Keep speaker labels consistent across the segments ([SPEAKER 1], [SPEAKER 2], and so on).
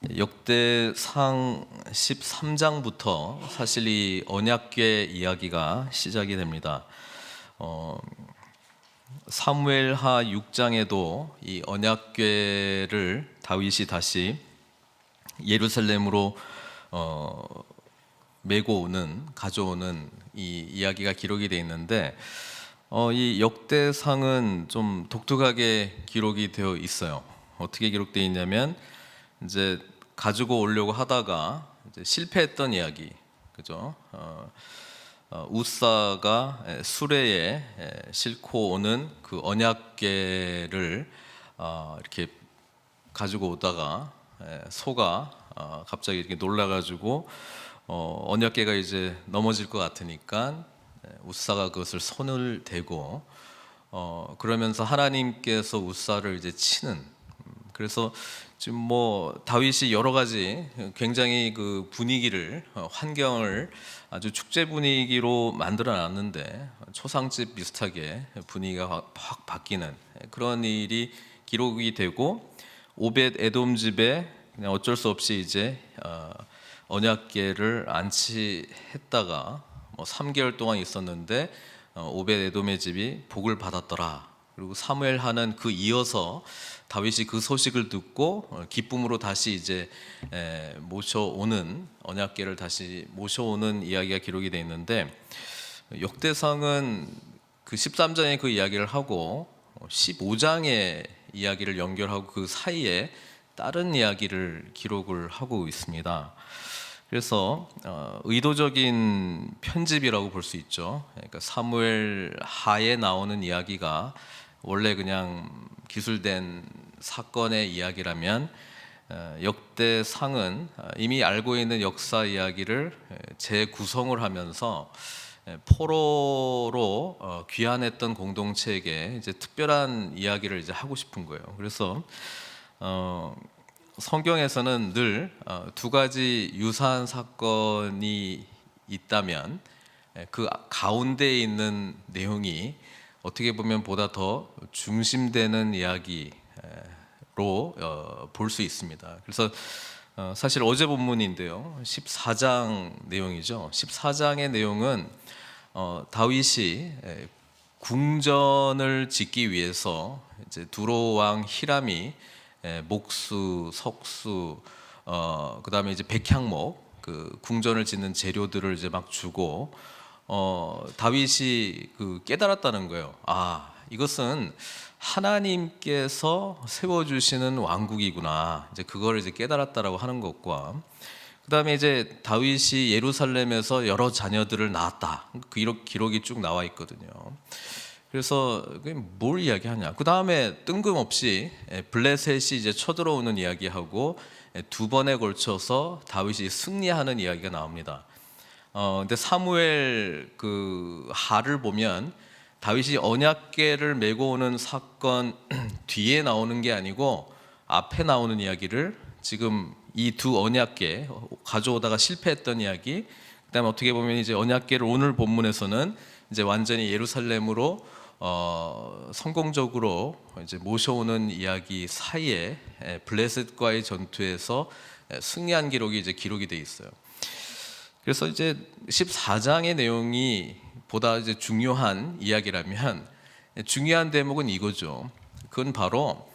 [SPEAKER 1] 역대상 13장부터 사실 이 언약궤 이야기가 시작이 됩니다. 사무엘하 6장에도 이 언약궤를 다윗이 다시 예루살렘으로 메고 오는, 가져오는 이 이야기가 기록이 되어 있는데 이 역대상은 좀 독특하게 기록이 되어 있어요. 어떻게 기록되어 있냐면 이제 가지고 오려고 하다가 이제 실패했던 이야기, 그죠? 우사가 수레에 싣고 오는 그 언약궤를 이렇게 가지고 오다가 소가 갑자기 이렇게 놀라가지고 언약궤가 이제 넘어질 것 같으니까 우사가 그것을 손을 대고 그러면서 하나님께서 우사를 이제 치는. 그래서 지금 뭐 다윗이 여러 가지 굉장히 그 분위기를 환경을 아주 축제 분위기로 만들어 놨는데 초상집 비슷하게 분위기가 확 바뀌는 그런 일이 기록이 되고, 오벳 에돔 집에 그냥 어쩔 수 없이 이제 언약궤를 안치했다가 뭐 3개월 동안 있었는데 오벳 에돔의 집이 복을 받았더라. 그리고 사무엘하는 그 이어서 다윗이 그 소식을 듣고 기쁨으로 다시 이제 모셔오는, 언약궤를 다시 모셔오는 이야기가 기록이 되어 있는데, 역대상은 그 13장의 그 이야기를 하고 15장의 이야기를 연결하고 그 사이에 다른 이야기를 기록을 하고 있습니다. 그래서 의도적인 편집이라고 볼 수 있죠. 그러니까 사무엘 하에 나오는 이야기가 원래 그냥 기술된 사건의 이야기라면 역대상은 이미 알고 있는 역사 이야기를 재구성을 하면서 포로로 귀환했던 공동체에게 이제 특별한 이야기를 이제 하고 싶은 거예요. 그래서 성경에서는 늘 두 가지 유사한 사건이 있다면 그 가운데에 있는 내용이 어떻게 보면 보다 더 중심되는 이야기로 볼 수 있습니다. 그래서 사실 어제 본문인데요, 14장 내용이죠. 14장의 내용은 다윗이 궁전을 짓기 위해서 이제 두로 왕 히람이 목수, 석수, 그다음에 이제 백향목, 그 궁전을 짓는 재료들을 이제 막 주고 다윗이 그 깨달았다는 거예요. 이것은 하나님께서 세워주시는 왕국이구나. 이제 그걸 이제 깨달았다라고 하는 것과, 그다음에 이제 다윗이 예루살렘에서 여러 자녀들을 낳았다. 그 기록이 쭉 나와 있거든요. 그래서 뭘 이야기하냐? 그 다음에 뜬금없이 블레셋이 이제 쳐들어오는 이야기하고 두 번에 걸쳐서 다윗이 승리하는 이야기가 나옵니다. 근데 사무엘 그 하를 보면 다윗이 언약궤를 메고 오는 사건 뒤에 나오는 게 아니고 앞에 나오는 이야기를, 지금 이 두 언약궤 가져오다가 실패했던 이야기, 그다음에 어떻게 보면 이제 언약궤를 오늘 본문에서는 이제 완전히 예루살렘으로 성공적으로 이제 모셔오는 이야기 사이에 블레셋과의 전투에서 승리한 기록이 이제 기록이 돼 있어요. 그래서 이제 14장의 내용이 보다 이제 중요한 이야기라면 중요한 대목은 이거죠. 그건 바로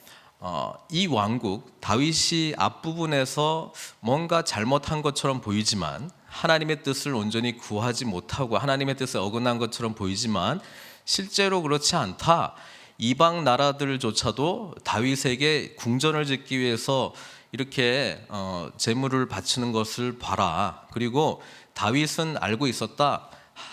[SPEAKER 1] 이 왕국, 다윗이 앞부분에서 뭔가 잘못한 것처럼 보이지만, 하나님의 뜻을 온전히 구하지 못하고 하나님의 뜻에 어긋난 것처럼 보이지만 실제로 그렇지 않다. 이방 나라들조차도 다윗에게 궁전을 짓기 위해서 이렇게 제물을 바치는 것을 봐라. 그리고 다윗은 알고 있었다.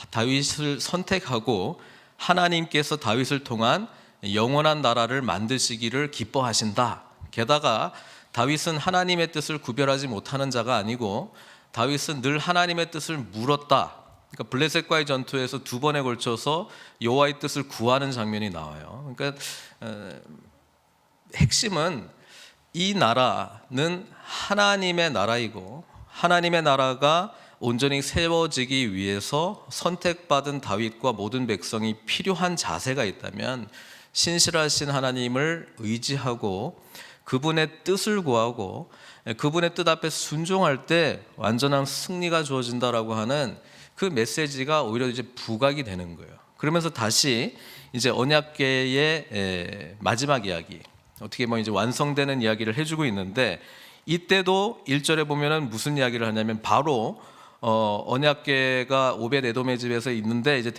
[SPEAKER 1] 다윗을 선택하고 하나님께서 다윗을 통한 영원한 나라를 만드시기를 기뻐하신다. 게다가 다윗은 하나님의 뜻을 구별하지 못하는 자가 아니고 다윗은 늘 하나님의 뜻을 물었다. 그러니까 블레셋과의 전투에서 두 번에 걸쳐서 여호와의 뜻을 구하는 장면이 나와요. 그러니까 핵심은 이 나라는 하나님의 나라이고, 하나님의 나라가 온전히 세워지기 위해서 선택받은 다윗과 모든 백성이 필요한 자세가 있다면 신실하신 하나님을 의지하고 그분의 뜻을 구하고 그분의 뜻 앞에 순종할 때 완전한 승리가 주어진다라고 하는 그 메시지가 오히려 이제 부각이 되는 거예요. 그러면서 다시 이제 언약궤의 마지막 이야기, 어떻게 보면 이제 완성되는 이야기를 해주고 있는데, 이때도 1절에 보면은 무슨 이야기를 하냐면 바로 언약궤가 오벳 에돔의 집에서 있는데 이제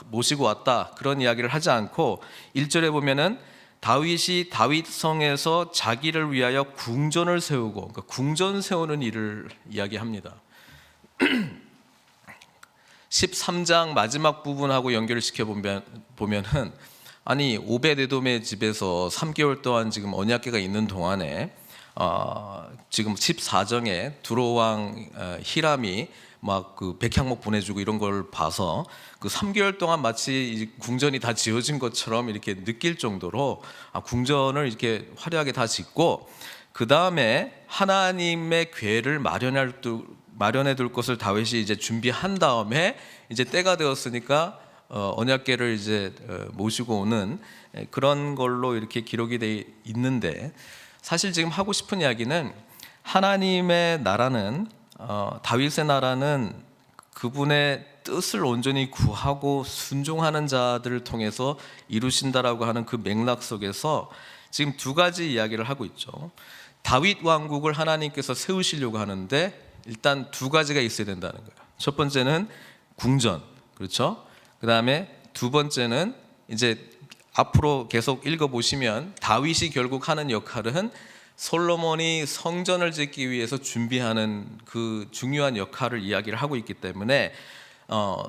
[SPEAKER 1] 모시고 왔다, 그런 이야기를 하지 않고 1절에 보면은 다윗이 다윗 성에서 자기를 위하여 궁전을 세우고, 그러니까 궁전 세우는 일을 이야기합니다. 13장 마지막 부분하고 연결시켜 보면은, 아니 오벳 에돔의 집에서 3개월 동안 지금 언약궤가 있는 동안에 지금 14장에 두로왕 히람이 막 그 백향목 보내주고 이런 걸 봐서 그 3개월 동안 마치 궁전이 다 지어진 것처럼 이렇게 느낄 정도로 궁전을 이렇게 화려하게 다 짓고, 그 다음에 하나님의 궤를 마련해 둘 것을 다윗이 이제 준비한 다음에 이제 때가 되었으니까 언약궤를 이제 모시고 오는 그런 걸로 이렇게 기록이 돼 있는데, 사실 지금 하고 싶은 이야기는 하나님의 나라는 다윗의 나라는 그분의 뜻을 온전히 구하고 순종하는 자들을 통해서 이루신다라고 하는 그 맥락 속에서 지금 두 가지 이야기를 하고 있죠. 다윗 왕국을 하나님께서 세우시려고 하는데 일단 두 가지가 있어야 된다는 거예요. 첫 번째는 궁전, 그렇죠? 그 다음에 두 번째는 이제 앞으로 계속 읽어보시면 다윗이 결국 하는 역할은 솔로몬이 성전을 짓기 위해서 준비하는 그 중요한 역할을 이야기를 하고 있기 때문에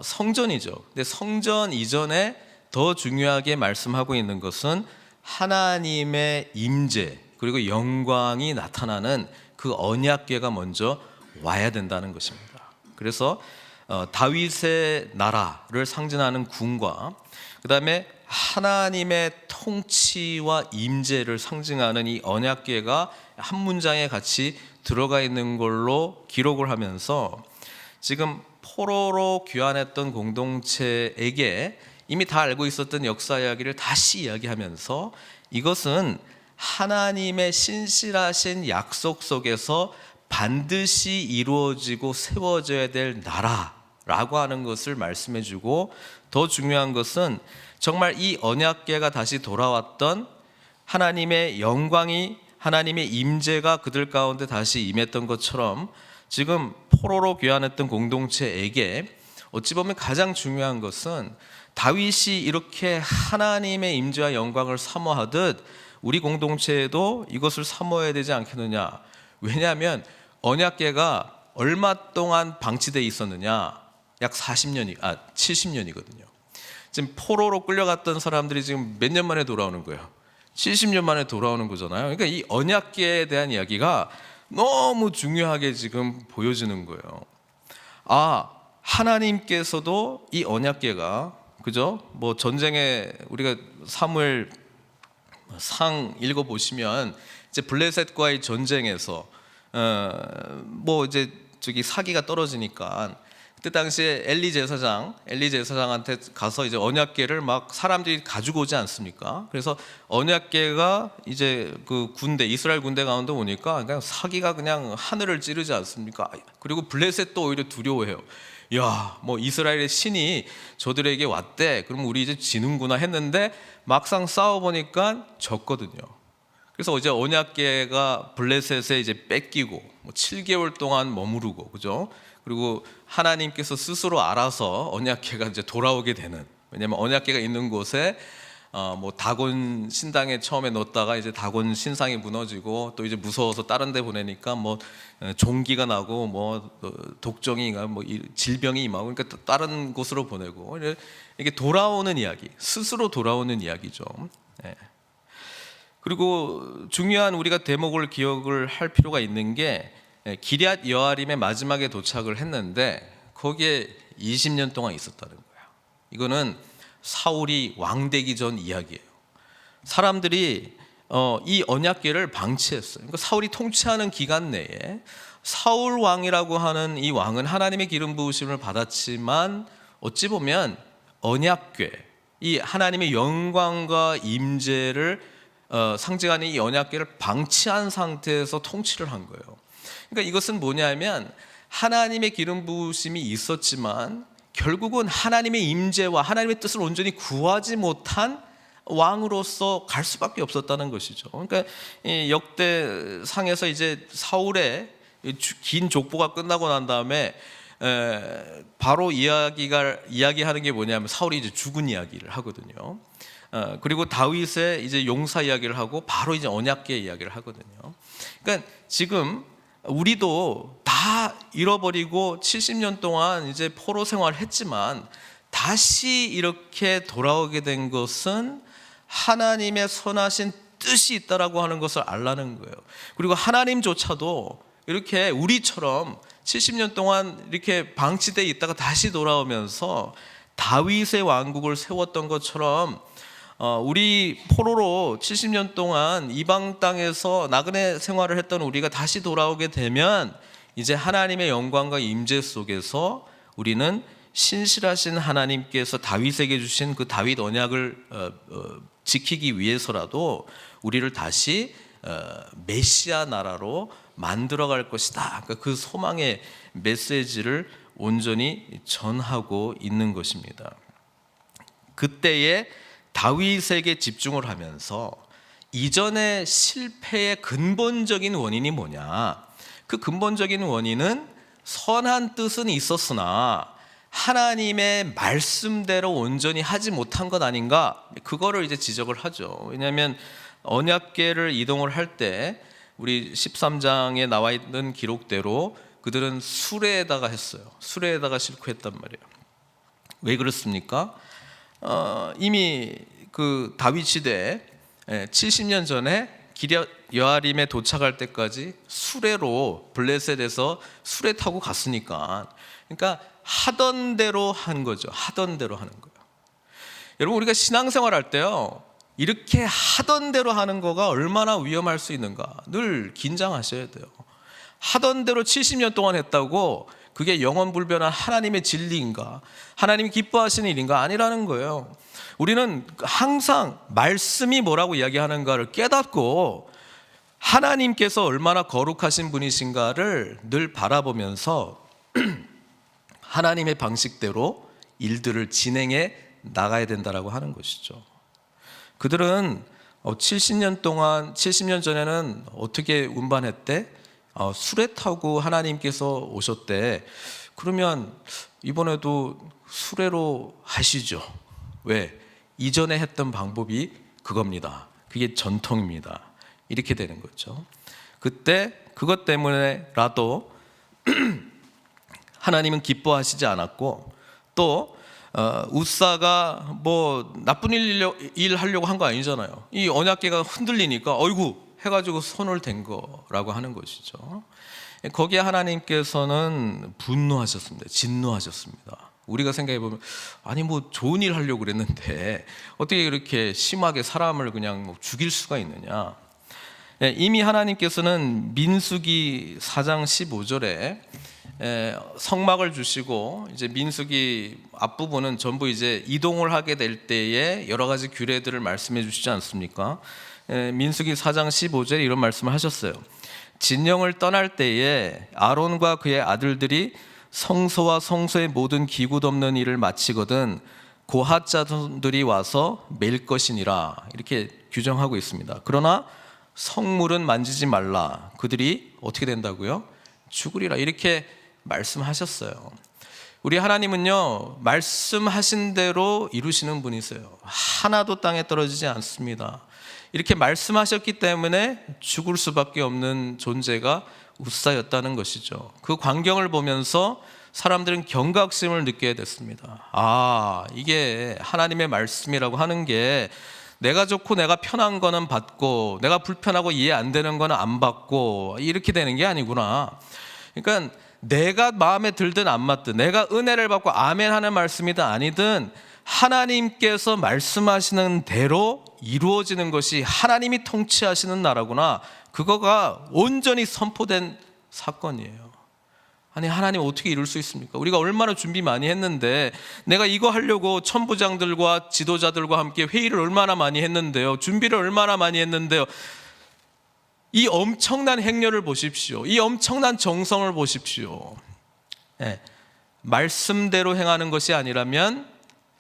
[SPEAKER 1] 성전이죠. 근데 성전 이전에 더 중요하게 말씀하고 있는 것은 하나님의 임재 그리고 영광이 나타나는 그 언약궤가 먼저 와야 된다는 것입니다. 그래서 다윗의 나라를 상징하는 궁과 그 다음에 하나님의 통치와 임재를 상징하는 이 언약궤가 한 문장에 같이 들어가 있는 걸로 기록을 하면서 지금 포로로 귀환했던 공동체에게 이미 다 알고 있었던 역사 이야기를 다시 이야기하면서 이것은 하나님의 신실하신 약속 속에서 반드시 이루어지고 세워져야 될 나라라고 하는 것을 말씀해주고, 더 중요한 것은 정말 이 언약궤가 다시 돌아왔던 하나님의 영광이, 하나님의 임재가 그들 가운데 다시 임했던 것처럼 지금 포로로 귀환했던 공동체에게 어찌 보면 가장 중요한 것은 다윗이 이렇게 하나님의 임재와 영광을 사모하듯 우리 공동체에도 이것을 사모해야 되지 않겠느냐. 왜냐하면 언약궤가 얼마 동안 방치되어 있었느냐? 약 70년이거든요. 지금 포로로 끌려갔던 사람들이 지금 몇 년 만에 돌아오는 거예요. 70년 만에 돌아오는 거잖아요. 그러니까 이 언약궤에 대한 이야기가 너무 중요하게 지금 보여지는 거예요. 하나님께서도 이 언약궤가, 그죠? 뭐 전쟁에 우리가 사무엘 상 읽어보시면 이제 블레셋과의 전쟁에서 뭐 이제 저기 사기가 떨어지니까 그때 당시에 엘리 제사장한테 가서 이제 언약궤를 막 사람들이 가지고 오지 않습니까? 그래서 언약궤가 이제 그 이스라엘 군대 가운데 오니까 그냥 사기가 그냥 하늘을 찌르지 않습니까? 그리고 블레셋도 오히려 두려워해요. 야, 뭐 이스라엘의 신이 저들에게 왔대. 그럼 우리 이제 지는구나 했는데 막상 싸워 보니까 졌거든요. 그래서 이제 언약궤가 블레셋에 이제 뺏기고 뭐 7개월 동안 머무르고, 그죠? 그리고 하나님께서 스스로 알아서 언약궤가 이제 돌아오게 되는, 왜냐하면 언약궤가 있는 곳에 뭐 다곤 신당에 처음에 넣었다가 이제 다곤 신상이 무너지고 또 이제 무서워서 다른 데 보내니까 뭐 종기가 나고 뭐 독종이 뭐 질병이 임하고, 그러니까 다른 곳으로 보내고, 이게 돌아오는 이야기, 스스로 돌아오는 이야기죠. 네. 그리고 중요한 우리가 대목을 기억을 할 필요가 있는 게 기럇 여아림의 마지막에 도착을 했는데 거기에 20년 동안 있었다는 거예요. 이거는 사울이 왕되기 전 이야기예요. 사람들이 이 언약궤를 방치했어요. 그러니까 사울이 통치하는 기간 내에 사울 왕이라고 하는 이 왕은 하나님의 기름 부으심을 받았지만 어찌 보면 언약궤, 이 하나님의 영광과 임재를 상징하는 이 언약궤를 방치한 상태에서 통치를 한 거예요. 그러니까 이것은 뭐냐면 하나님의 기름 부으심이 있었지만 결국은 하나님의 임재와 하나님의 뜻을 온전히 구하지 못한 왕으로서 갈 수밖에 없었다는 것이죠. 그러니까 이 역대상에서 이제 사울의 긴 족보가 끝나고 난 다음에 바로 이야기하는 게 뭐냐면 사울이 이제 죽은 이야기를 하거든요. 그리고 다윗의 이제 용사 이야기를 하고 바로 이제 언약궤 이야기를 하거든요. 그러니까 지금 우리도 다 잃어버리고 70년 동안 이제 포로 생활을 했지만 다시 이렇게 돌아오게 된 것은 하나님의 선하신 뜻이 있다라고 하는 것을 알라는 거예요. 그리고 하나님조차도 이렇게 우리처럼 70년 동안 이렇게 방치되어 있다가 다시 돌아오면서 다윗의 왕국을 세웠던 것처럼 우리 포로로 70년 동안 이방 땅에서 나그네 생활을 했던 우리가 다시 돌아오게 되면 이제 하나님의 영광과 임재 속에서 우리는 신실하신 하나님께서 다윗에게 주신 그 다윗 언약을 지키기 위해서라도 우리를 다시 메시아 나라로 만들어갈 것이다. 그러니까 그 소망의 메시지를 온전히 전하고 있는 것입니다. 그때에 다윗에게 집중을 하면서 이전의 실패의 근본적인 원인이 뭐냐? 그 근본적인 원인은 선한 뜻은 있었으나 하나님의 말씀대로 온전히 하지 못한 것 아닌가? 그거를 이제 지적을 하죠. 왜냐하면 언약궤를 이동을 할 때 우리 13장에 나와 있는 기록대로 그들은 수레에다가 했어요. 수레에다가 싣고 했단 말이에요. 왜 그렇습니까? 이미 그 다윗 시대에 70년 전에 기럇 여아림에 도착할 때까지 수레로 블레셋에서 수레 타고 갔으니까, 그러니까 하던 대로 한 거죠. 하던 대로 하는 거예요. 여러분, 우리가 신앙생활 할 때요, 이렇게 하던 대로 하는 거가 얼마나 위험할 수 있는가 늘 긴장하셔야 돼요. 하던 대로 70년 동안 했다고 그게 영원불변한 하나님의 진리인가, 하나님이 기뻐하시는 일인가? 아니라는 거예요. 우리는 항상 말씀이 뭐라고 이야기하는가를 깨닫고 하나님께서 얼마나 거룩하신 분이신가를 늘 바라보면서 하나님의 방식대로 일들을 진행해 나가야 된다라고 하는 것이죠. 그들은 70년 전에는 어떻게 운반했대? 수레 타고 하나님께서 오셨대. 그러면 이번에도 수레로 하시죠. 왜? 이전에 했던 방법이 그겁니다. 그게 전통입니다. 이렇게 되는 거죠. 그때 그것 때문에라도 하나님은 기뻐하시지 않았고, 또 우사가 뭐 나쁜 일 하려고 한 거 아니잖아요. 이 언약궤가 흔들리니까 어이구 해가지고 손을 댄 거라고 하는 것이죠. 거기에 하나님께서는 분노하셨습니다. 진노하셨습니다. 우리가 생각해 보면 아니 뭐 좋은 일 하려고 그랬는데 어떻게 이렇게 심하게 사람을 그냥 죽일 수가 있느냐. 이미 하나님께서는 민수기 4장 15절에 성막을 주시고, 이제 민수기 앞부분은 전부 이제 이동을 하게 될 때에 여러 가지 규례들을 말씀해 주시지 않습니까? 민수기 4장 15절에 이런 말씀을 하셨어요. 진영을 떠날 때에 아론과 그의 아들들이 성소와 성소의 모든 기구 덮는 일을 마치거든 고핫 자손들이 와서 맬 것이니라, 이렇게 규정하고 있습니다. 그러나 성물은 만지지 말라. 그들이 어떻게 된다고요? 죽으리라. 이렇게 말씀하셨어요. 우리 하나님은요, 말씀하신 대로 이루시는 분이세요. 하나도 땅에 떨어지지 않습니다. 이렇게 말씀하셨기 때문에 죽을 수밖에 없는 존재가 우사였다는 것이죠. 그 광경을 보면서 사람들은 경각심을 느끼게 됐습니다. 아, 이게 하나님의 말씀이라고 하는 게 내가 좋고 내가 편한 거는 받고 내가 불편하고 이해 안 되는 거는 안 받고 이렇게 되는 게 아니구나. 그러니까 내가 마음에 들든 안 맞든, 내가 은혜를 받고 아멘 하는 말씀이든 아니든 하나님께서 말씀하시는 대로 이루어지는 것이 하나님이 통치하시는 나라구나. 그거가 온전히 선포된 사건이에요. 아니 하나님 어떻게 이룰 수 있습니까? 우리가 얼마나 준비 많이 했는데, 내가 이거 하려고 천부장들과 지도자들과 함께 회의를 얼마나 많이 했는데요, 준비를 얼마나 많이 했는데요. 이 엄청난 행렬을 보십시오. 이 엄청난 정성을 보십시오. 네. 말씀대로 행하는 것이 아니라면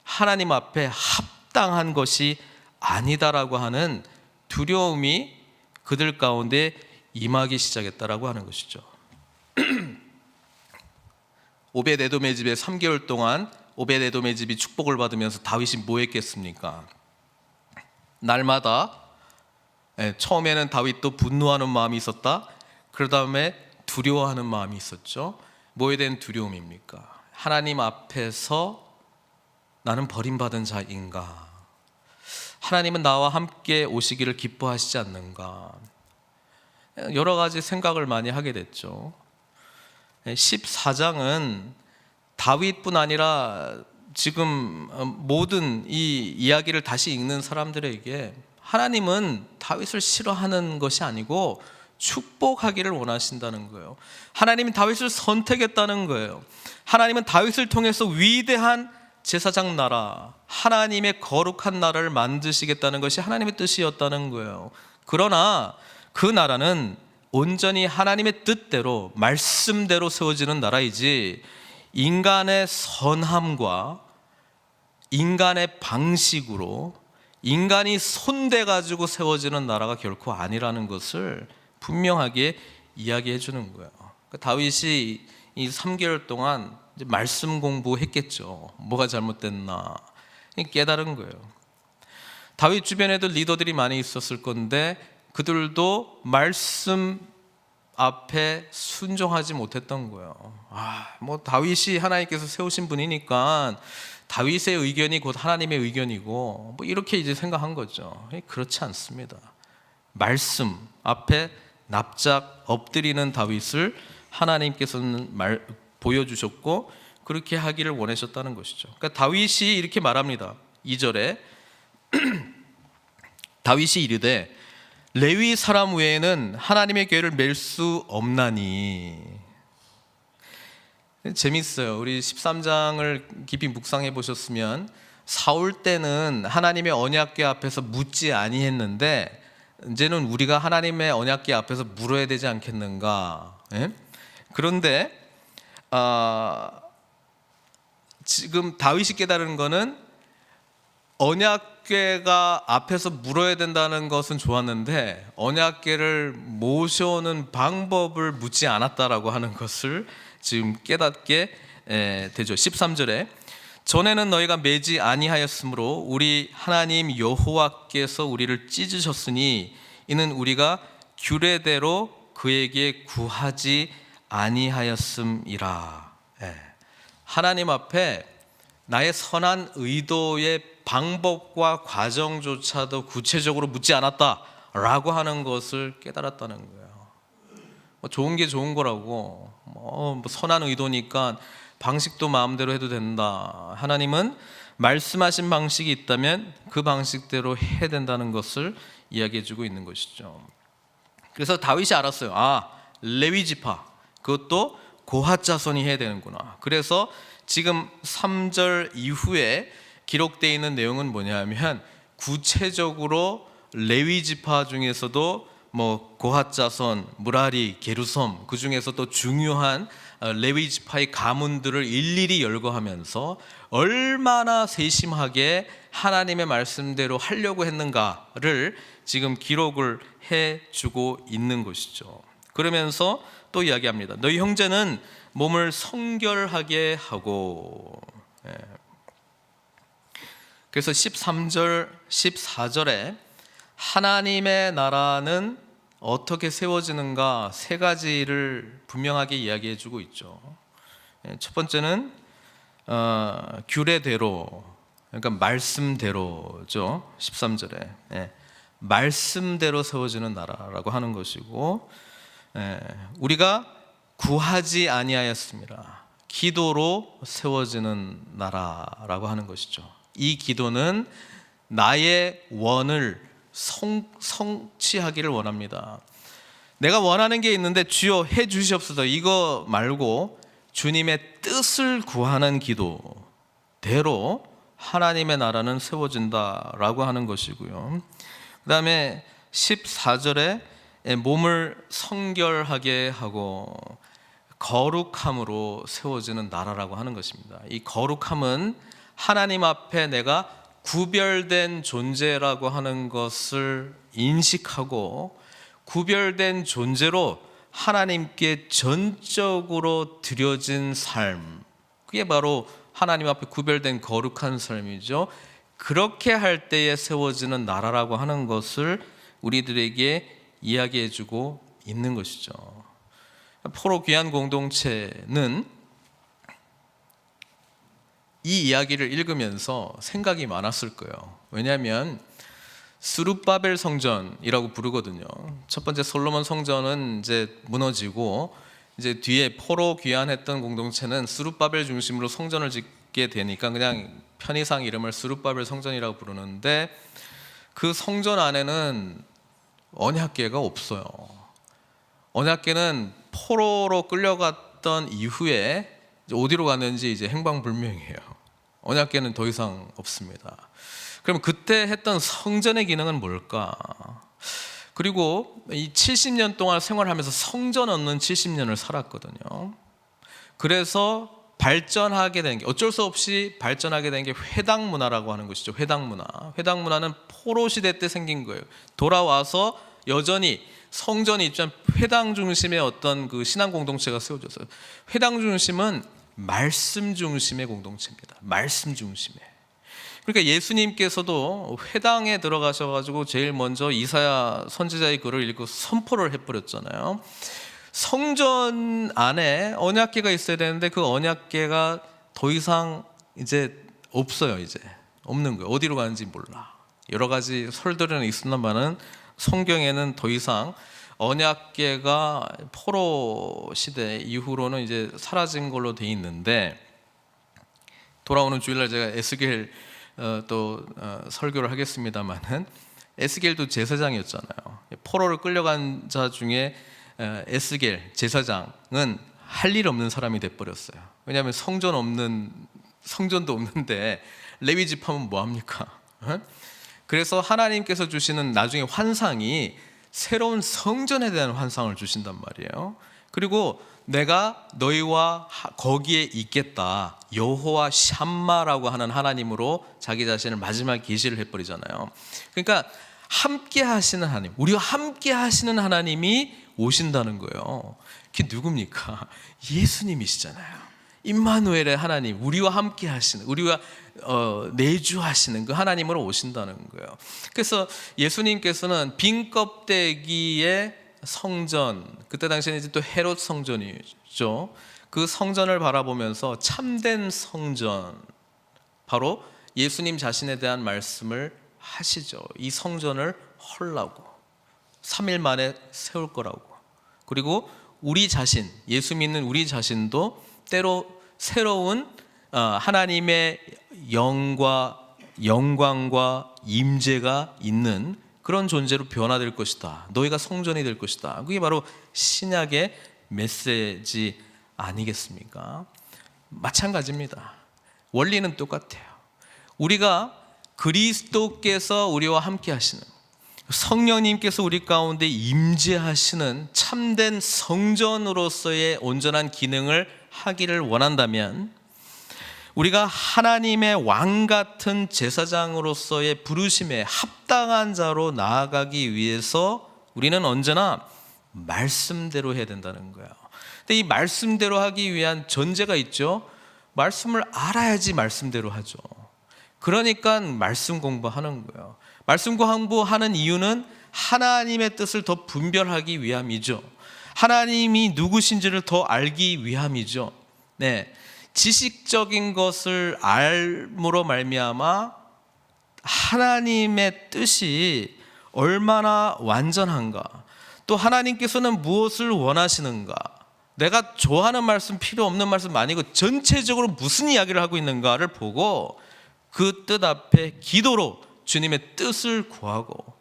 [SPEAKER 1] 하나님 앞에 합당한 것이 아니다라고 하는 두려움이 그들 가운데 임하기 시작했다라고 하는 것이죠. 오벳에돔의 집에 3개월 동안 오벳에돔의 집이 축복을 받으면서 다윗이 뭐 했겠습니까? 날마다 처음에는 다윗도 분노하는 마음이 있었다. 그 다음에 두려워하는 마음이 있었죠. 뭐에 대한 두려움입니까? 하나님 앞에서 나는 버림받은 자인가? 하나님은 나와 함께 오시기를 기뻐하시지 않는가? 여러 가지 생각을 많이 하게 됐죠. 14장은 다윗뿐 아니라 지금 모든 이 이야기를 다시 읽는 사람들에게 하나님은 다윗을 싫어하는 것이 아니고 축복하기를 원하신다는 거예요. 하나님은 다윗을 선택했다는 거예요. 하나님은 다윗을 통해서 위대한 제사장 나라, 하나님의 거룩한 나라를 만드시겠다는 것이 하나님의 뜻이었다는 거예요. 그러나 그 나라는 온전히 하나님의 뜻대로, 말씀대로 세워지는 나라이지, 인간의 선함과 인간의 방식으로 인간이 손대가지고 세워지는 나라가 결코 아니라는 것을 분명하게 이야기해 주는 거예요. 다윗이 이 3개월 동안 이제 말씀 공부했겠죠. 뭐가 잘못됐나 깨달은 거예요. 다윗 주변에도 리더들이 많이 있었을 건데 그들도 말씀 앞에 순종하지 못했던 거예요. 뭐 다윗이 하나님께서 세우신 분이니까 다윗의 의견이 곧 하나님의 의견이고 뭐 이렇게 이제 생각한 거죠. 그렇지 않습니다. 말씀 앞에 납작 엎드리는 다윗을 하나님께서는 보여주셨고 그렇게 하기를 원하셨다는 것이죠. 그러니까 다윗이 이렇게 말합니다. 2절에 다윗이 이르되 레위 사람 외에는 하나님의 궤를 맬 수 없나니. 재밌어요. 우리 13장을 깊이 묵상해 보셨으면 사울 때는 하나님의 언약궤 앞에서 묻지 아니했는데 이제는 우리가 하나님의 언약궤 앞에서 물어야 되지 않겠는가. 그런데 지금 다윗이 깨달은 거는 언약궤가 앞에서 물어야 된다는 것은 좋았는데 언약궤를 모셔오는 방법을 묻지 않았다라고 하는 것을 지금 깨닫게 되죠. 13절에 전에는 너희가 매지 아니하였으므로 우리 하나님 여호와께서 우리를 찢으셨으니 이는 우리가 규례대로 그에게 구하지 아니하였음이라. 하나님 앞에 나의 선한 의도의 방법과 과정조차도 구체적으로 묻지 않았다라고 하는 것을 깨달았다는 거예요. 좋은 게 좋은 거라고, 뭐 선한 의도니까 방식도 마음대로 해도 된다. 하나님은 말씀하신 방식이 있다면 그 방식대로 해야 된다는 것을 이야기해주고 있는 것이죠. 그래서 다윗이 알았어요. 레위 지파, 그것도 고핫 자손이 해야 되는구나. 그래서 지금 3절 이후에 기록되어 있는 내용은 뭐냐면 구체적으로 레위 지파 중에서도 뭐 고핫 자손, 무라리, 게르솜, 그 중에서도 중요한 레위 지파의 가문들을 일일이 열거하면서 얼마나 세심하게 하나님의 말씀대로 하려고 했는가를 지금 기록을 해주고 있는 것이죠. 그러면서 또 이야기합니다. 너희 형제는 몸을 성결하게 하고. 그래서 13절, 14절에 하나님의 나라는 어떻게 세워지는가 세 가지를 분명하게 이야기해 주고 있죠. 첫 번째는 규례대로, 그러니까 말씀대로죠. 13절에 말씀대로 세워지는 나라라고 하는 것이고, 우리가 구하지 아니하였습니다. 기도로 세워지는 나라라고 하는 것이죠. 이 기도는 나의 원을 성취하기를 원합니다. 내가 원하는 게 있는데 주여 해 주시옵소서, 이거 말고 주님의 뜻을 구하는 기도대로 하나님의 나라는 세워진다라고 하는 것이고요. 그 다음에 14절에 몸을 성결하게 하고 거룩함으로 세워지는 나라라고 하는 것입니다. 이 거룩함은 하나님 앞에 내가 구별된 존재라고 하는 것을 인식하고 구별된 존재로 하나님께 전적으로 드려진 삶, 그게 바로 하나님 앞에 구별된 거룩한 삶이죠. 그렇게 할 때에 세워지는 나라라고 하는 것을 우리들에게 이야기해주고 있는 것이죠. 포로 귀한 공동체는 이 이야기를 읽으면서 생각이 많았을 거예요. 왜냐하면 스룹바벨 성전이라고 부르거든요. 첫 번째 솔로몬 성전은 이제 무너지고 이제 뒤에 포로 귀환했던 공동체는 스룹바벨 중심으로 성전을 짓게 되니까 그냥 편의상 이름을 스룹바벨 성전이라고 부르는데 그 성전 안에는 언약궤가 없어요. 언약궤는 포로로 끌려갔던 이후에 어디로 갔는지 이제 행방불명이에요. 언약궤는 더 이상 없습니다. 그럼 그때 했던 성전의 기능은 뭘까? 그리고 이 70년 동안 생활하면서 성전 없는 70년을 살았거든요. 그래서 발전하게 된 게 어쩔 수 없이 발전하게 된 게 회당 문화라고 하는 것이죠. 회당 문화. 회당 문화는 포로 시대 때 생긴 거예요. 돌아와서 여전히 성전이 있지만 회당 중심의 어떤 그 신앙 공동체가 세워졌어요. 회당 중심은 말씀 중심의 공동체입니다. 말씀 중심의. 그러니까 예수님께서도 회당에 들어가셔가지고 제일 먼저 이사야 선지자의 글을 읽고 선포를 해버렸잖아요. 성전 안에 언약궤가 있어야 되는데 그 언약궤가 더 이상 이제 없어요. 이제 없는 거예요. 어디로 가는지 몰라. 여러 가지 설들은 있었나마는 성경에는 더 이상 언약궤가 포로 시대 이후로는 이제 사라진 걸로 돼 있는데, 돌아오는 주일날 제가 에스겔 설교를 하겠습니다만은 에스겔도 제사장이었잖아요. 포로를 끌려간 자 중에 에스겔 제사장은 할 일 없는 사람이 돼버렸어요. 왜냐하면 성전도 없는데 레위 지파면 뭐 합니까? 그래서 하나님께서 주시는 나중에 환상이 새로운 성전에 대한 환상을 주신단 말이에요. 그리고 내가 너희와 거기에 있겠다, 여호와 샴마라고 하는 하나님으로 자기 자신을 마지막 계시를 해버리잖아요. 그러니까 함께 하시는 하나님, 우리와 함께 하시는 하나님이 오신다는 거예요. 그게 누굽니까? 예수님이시잖아요. 임마누엘의 하나님, 우리와 함께 하시는, 우리와 내주하시는 그 하나님으로 오신다는 거예요. 그래서 예수님께서는 빈 껍데기의 성전, 그때 당시에는 이제 또 헤롯 성전이죠. 그 성전을 바라보면서 참된 성전, 바로 예수님 자신에 대한 말씀을 하시죠. 이 성전을 헐라고 3일 만에 세울 거라고. 그리고 우리 자신, 예수 믿는 우리 자신도 때로 새로운 하나님의 영광과 임재가 있는 그런 존재로 변화될 것이다. 너희가 성전이 될 것이다. 그게 바로 신약의 메시지 아니겠습니까? 마찬가지입니다. 원리는 똑같아요. 우리가 그리스도께서 우리와 함께 하시는, 성령님께서 우리 가운데 임재하시는 참된 성전으로서의 온전한 기능을 하기를 원한다면, 우리가 하나님의 왕 같은 제사장으로서의 부르심에 합당한 자로 나아가기 위해서 우리는 언제나 말씀대로 해야 된다는 거예요. 근데 이 말씀대로 하기 위한 전제가 있죠. 말씀을 알아야지 말씀대로 하죠. 그러니까 말씀 공부하는 거예요. 말씀 공부하는 이유는 하나님의 뜻을 더 분별하기 위함이죠. 하나님이 누구신지를 더 알기 위함이죠. 네, 지식적인 것을 알므로 말미암아 하나님의 뜻이 얼마나 완전한가, 또 하나님께서는 무엇을 원하시는가, 내가 좋아하는 말씀, 필요 없는 말씀 아니고 전체적으로 무슨 이야기를 하고 있는가를 보고 그 뜻 앞에 기도로 주님의 뜻을 구하고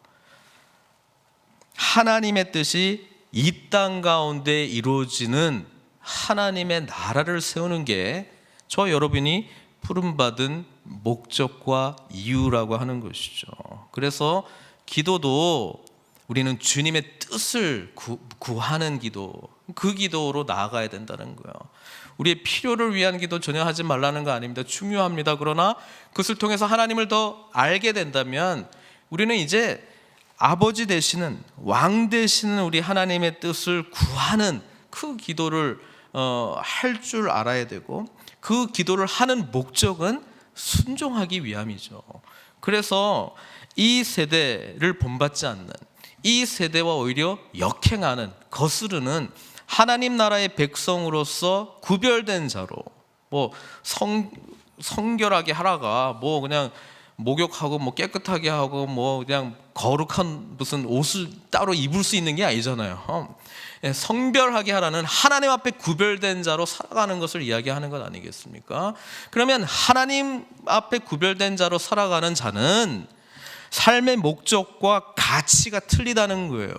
[SPEAKER 1] 하나님의 뜻이 이 땅 가운데 이루어지는 하나님의 나라를 세우는 게 저 여러분이 부름받은 목적과 이유라고 하는 것이죠. 그래서 기도도 우리는 주님의 뜻을 구하는 기도, 그 기도로 나아가야 된다는 거예요. 우리의 필요를 위한 기도 전혀 하지 말라는 거 아닙니다. 중요합니다. 그러나 그것을 통해서 하나님을 더 알게 된다면 우리는 이제 아버지 되시는, 왕 되시는 우리 하나님의 뜻을 구하는 그 기도를 할 줄 알아야 되고, 그 기도를 하는 목적은 순종하기 위함이죠. 그래서 이 세대를 본받지 않는, 이 세대와 오히려 역행하는, 거스르는 하나님 나라의 백성으로서 구별된 자로, 뭐 성결하게 하라가 뭐 그냥 목욕하고 뭐 깨끗하게 하고 뭐 그냥 거룩한 무슨 옷을 따로 입을 수 있는 게 아니잖아요. 성별하게 하라는 하나님 앞에 구별된 자로 살아가는 것을 이야기하는 것 아니겠습니까? 그러면 하나님 앞에 구별된 자로 살아가는 자는 삶의 목적과 가치가 틀리다는 거예요.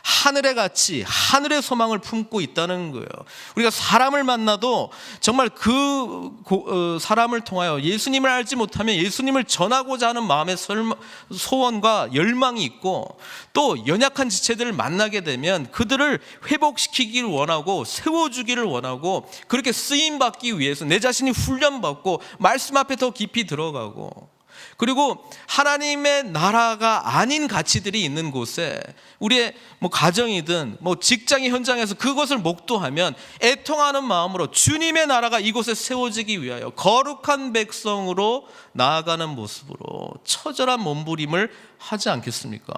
[SPEAKER 1] 하늘의 가치, 하늘의 소망을 품고 있다는 거예요. 우리가 사람을 만나도 정말 그 사람을 통하여 예수님을 알지 못하면 예수님을 전하고자 하는 마음의 소원과 열망이 있고, 또 연약한 지체들을 만나게 되면 그들을 회복시키기를 원하고 세워주기를 원하고, 그렇게 쓰임받기 위해서 내 자신이 훈련받고 말씀 앞에 더 깊이 들어가고, 그리고 하나님의 나라가 아닌 가치들이 있는 곳에 우리의 뭐 가정이든 뭐 직장의 현장에서 그것을 목도하면 애통하는 마음으로 주님의 나라가 이곳에 세워지기 위하여 거룩한 백성으로 나아가는 모습으로 처절한 몸부림을 하지 않겠습니까?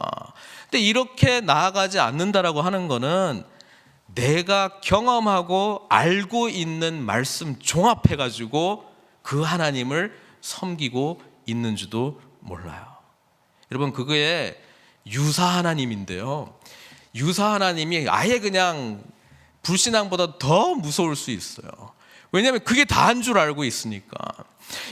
[SPEAKER 1] 근데 이렇게 나아가지 않는다라고 하는 거는 내가 경험하고 알고 있는 말씀 종합해가지고 그 하나님을 섬기고 있는지도 몰라요. 여러분, 그거에 유사 하나님인데요, 유사 하나님이 아예 그냥 불신앙보다 더 무서울 수 있어요. 왜냐하면 그게 다인 줄 알고 있으니까.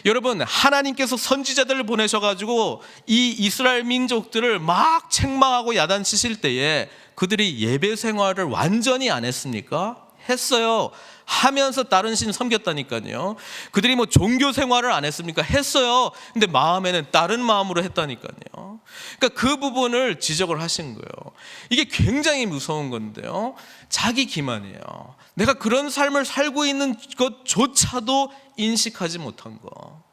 [SPEAKER 1] 여러분, 하나님께서 선지자들을 보내셔가지고 이 이스라엘 민족들을 막 책망하고 야단치실 때에 그들이 예배 생활을 완전히 안 했습니까? 했어요. 하면서 다른 신 섬겼다니까요. 그들이 뭐 종교 생활을 안 했습니까? 했어요. 근데 마음에는 다른 마음으로 했다니까요. 그러니까 그 부분을 지적을 하신 거예요. 이게 굉장히 무서운 건데요, 자기 기만이에요. 내가 그런 삶을 살고 있는 것조차도 인식하지 못한 거.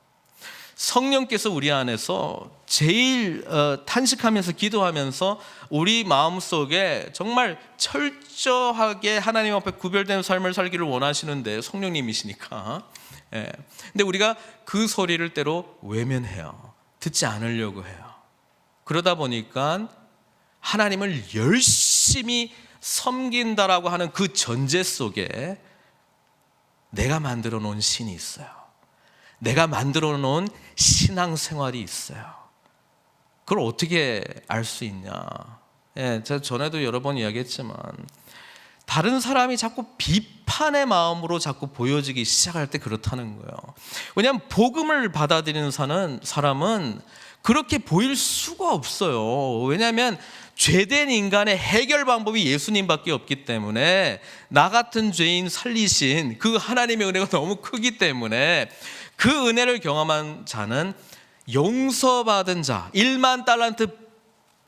[SPEAKER 1] 성령께서 우리 안에서 제일 탄식하면서 기도하면서 우리 마음속에 정말 철저하게 하나님 앞에 구별된 삶을 살기를 원하시는데 성령님이시니까. 근데 우리가 그 소리를 때로 외면해요. 듣지 않으려고 해요. 그러다 보니까 하나님을 열심히 섬긴다라고 하는 그 전제 속에 내가 만들어 놓은 신이 있어요. 내가 만들어 놓은 신앙생활이 있어요. 그걸 어떻게 알 수 있냐? 제가 전에도 여러 번 이야기했지만 다른 사람이 자꾸 비판의 마음으로 자꾸 보여지기 시작할 때 그렇다는 거예요. 왜냐하면 복음을 받아들이는 사람은 그렇게 보일 수가 없어요. 왜냐하면 죄된 인간의 해결 방법이 예수님밖에 없기 때문에, 나 같은 죄인 살리신 그 하나님의 은혜가 너무 크기 때문에 그 은혜를 경험한 자는 용서받은 자, 1만 달란트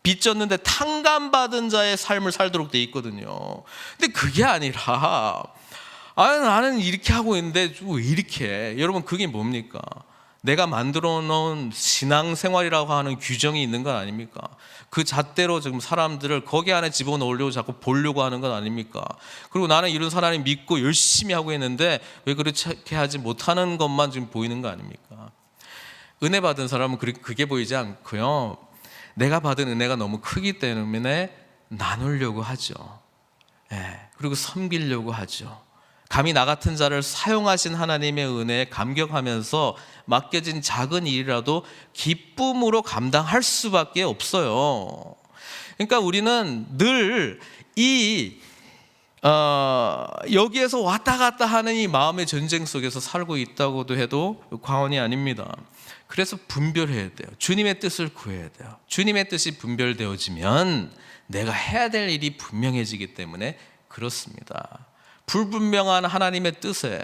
[SPEAKER 1] 빚졌는데 탕감받은 자의 삶을 살도록 돼 있거든요. 근데 그게 아니라 나는 이렇게 하고 있는데 왜 이렇게 해? 여러분, 그게 뭡니까? 내가 만들어 놓은 신앙생활이라고 하는 규정이 있는 건 아닙니까? 그 잣대로 지금 사람들을 거기 안에 집어넣으려고 자꾸 보려고 하는 건 아닙니까? 그리고 나는 이런 사람이 믿고 열심히 하고 있는데 왜 그렇게 하지 못하는 것만 지금 보이는 거 아닙니까? 은혜 받은 사람은 그게 보이지 않고요, 내가 받은 은혜가 너무 크기 때문에 나누려고 하죠. 그리고 섬기려고 하죠. 감히 나 같은 자를 사용하신 하나님의 은혜에 감격하면서 맡겨진 작은 일이라도 기쁨으로 감당할 수밖에 없어요. 그러니까 우리는 늘 여기에서 왔다 갔다 하는 이 마음의 전쟁 속에서 살고 있다고도 해도 과언이 아닙니다. 그래서 분별해야 돼요. 주님의 뜻을 구해야 돼요. 주님의 뜻이 분별되어지면 내가 해야 될 일이 분명해지기 때문에 그렇습니다. 불분명한 하나님의 뜻에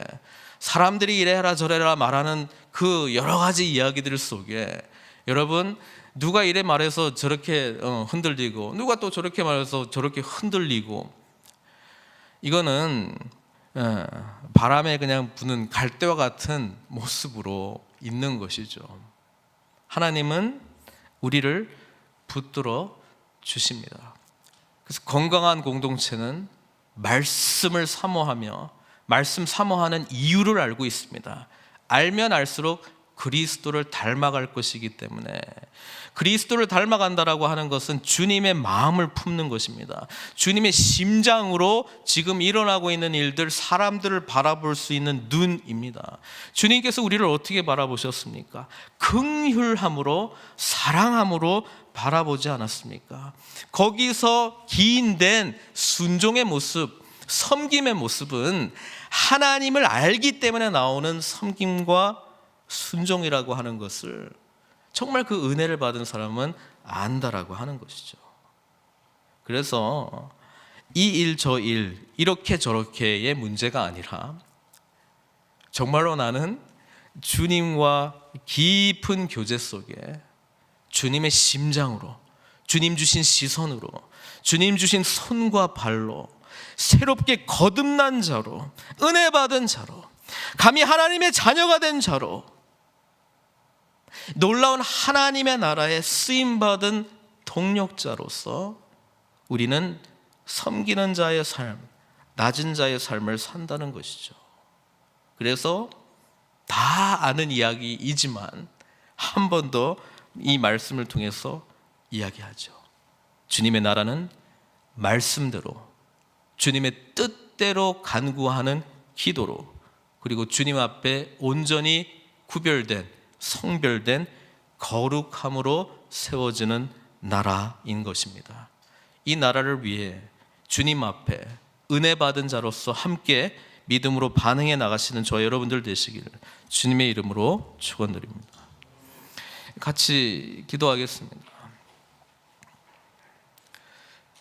[SPEAKER 1] 사람들이 이래라 저래라 말하는 그 여러 가지 이야기들 속에 여러분, 누가 이래 말해서 저렇게 흔들리고 누가 또 저렇게 말해서 저렇게 흔들리고, 이거는 바람에 그냥 부는 갈대와 같은 모습으로 있는 것이죠. 하나님은 우리를 붙들어 주십니다. 그래서 건강한 공동체는 말씀을 사모하며 말씀 사모하는 이유를 알고 있습니다. 알면 알수록 그리스도를 닮아갈 것이기 때문에, 그리스도를 닮아간다라고 하는 것은 주님의 마음을 품는 것입니다. 주님의 심장으로 지금 일어나고 있는 일들, 사람들을 바라볼 수 있는 눈입니다. 주님께서 우리를 어떻게 바라보셨습니까? 긍휼함으로, 사랑함으로 바라보지 않았습니까? 거기서 기인된 순종의 모습, 섬김의 모습은 하나님을 알기 때문에 나오는 섬김과 순종이라고 하는 것을 정말 그 은혜를 받은 사람은 안다라고 하는 것이죠. 그래서 이 일 저 일 이렇게 저렇게의 문제가 아니라 정말로 나는 주님과 깊은 교제 속에 주님의 심장으로, 주님 주신 시선으로, 주님 주신 손과 발로 새롭게 거듭난 자로, 은혜 받은 자로, 감히 하나님의 자녀가 된 자로, 놀라운 하나님의 나라에 쓰임받은 동력자로서 우리는 섬기는 자의 삶, 낮은 자의 삶을 산다는 것이죠. 그래서 다 아는 이야기이지만 한 번 더 이 말씀을 통해서 이야기하죠. 주님의 나라는 말씀대로, 주님의 뜻대로 간구하는 기도로, 그리고 주님 앞에 온전히 구별된, 성별된 거룩함으로 세워지는 나라인 것입니다. 이 나라를 위해 주님 앞에 은혜 받은 자로서 함께 믿음으로 반응해 나가시는 저와 여러분들 되시기를 주님의 이름으로 축원드립니다. 같이 기도하겠습니다.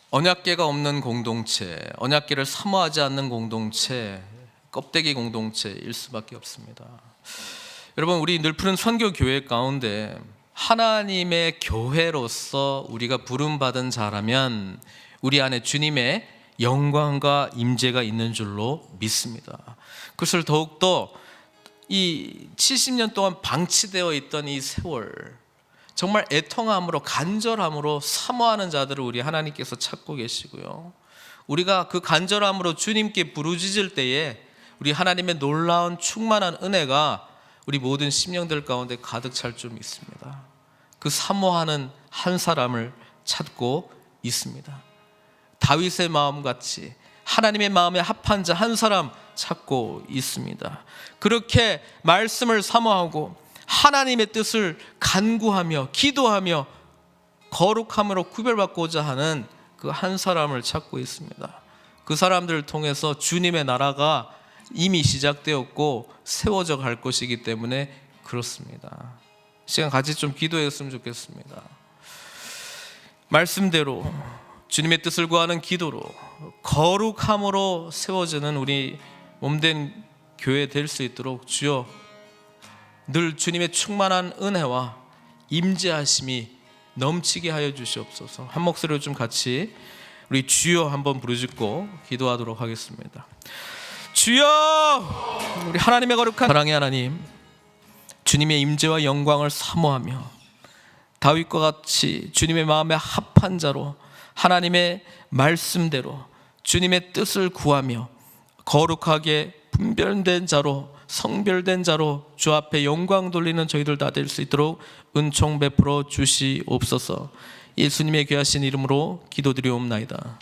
[SPEAKER 1] 언약궤가 없는 공동체, 언약궤를 사모하지 않는 공동체, 껍데기 공동체일 수밖에 없습니다. 여러분, 우리 늘 푸른 선교교회 가운데 하나님의 교회로서 우리가 부름받은 자라면 우리 안에 주님의 영광과 임재가 있는 줄로 믿습니다. 그것을 더욱더 이 70년 동안 방치되어 있던 이 세월, 정말 애통함으로, 간절함으로 사모하는 자들을 우리 하나님께서 찾고 계시고요, 우리가 그 간절함으로 주님께 부르짖을 때에 우리 하나님의 놀라운 충만한 은혜가 우리 모든 심령들 가운데 가득 찰 줄 믿습니다. 그 사모하는 한 사람을 찾고 있습니다. 다윗의 마음같이 하나님의 마음에 합한 자 한 사람 찾고 있습니다. 그렇게 말씀을 사모하고 하나님의 뜻을 간구하며 기도하며 거룩함으로 구별받고자 하는 그 한 사람을 찾고 있습니다. 그 사람들을 통해서 주님의 나라가 이미 시작되었고 세워져 갈 것이기 때문에 그렇습니다. 시간 같이 좀 기도했으면 좋겠습니다. 말씀대로 주님의 뜻을 구하는 기도로 거룩함으로 세워지는 우리 몸된 교회 될 수 있도록 주여 늘 주님의 충만한 은혜와 임재하심이 넘치게 하여 주시옵소서. 한 목소리로 좀 같이 우리 주여 한번 부르짖고 기도하도록 하겠습니다. 주여, 우리 하나님의 거룩한 사랑의 하나님, 주님의 임재와 영광을 사모하며 다윗과 같이 주님의 마음에 합한 자로 하나님의 말씀대로 주님의 뜻을 구하며 거룩하게 분별된 자로, 성별된 자로 주 앞에 영광 돌리는 저희들 다 될 수 있도록 은총 베풀어 주시옵소서. 예수님의 귀하신 이름으로 기도드리옵나이다.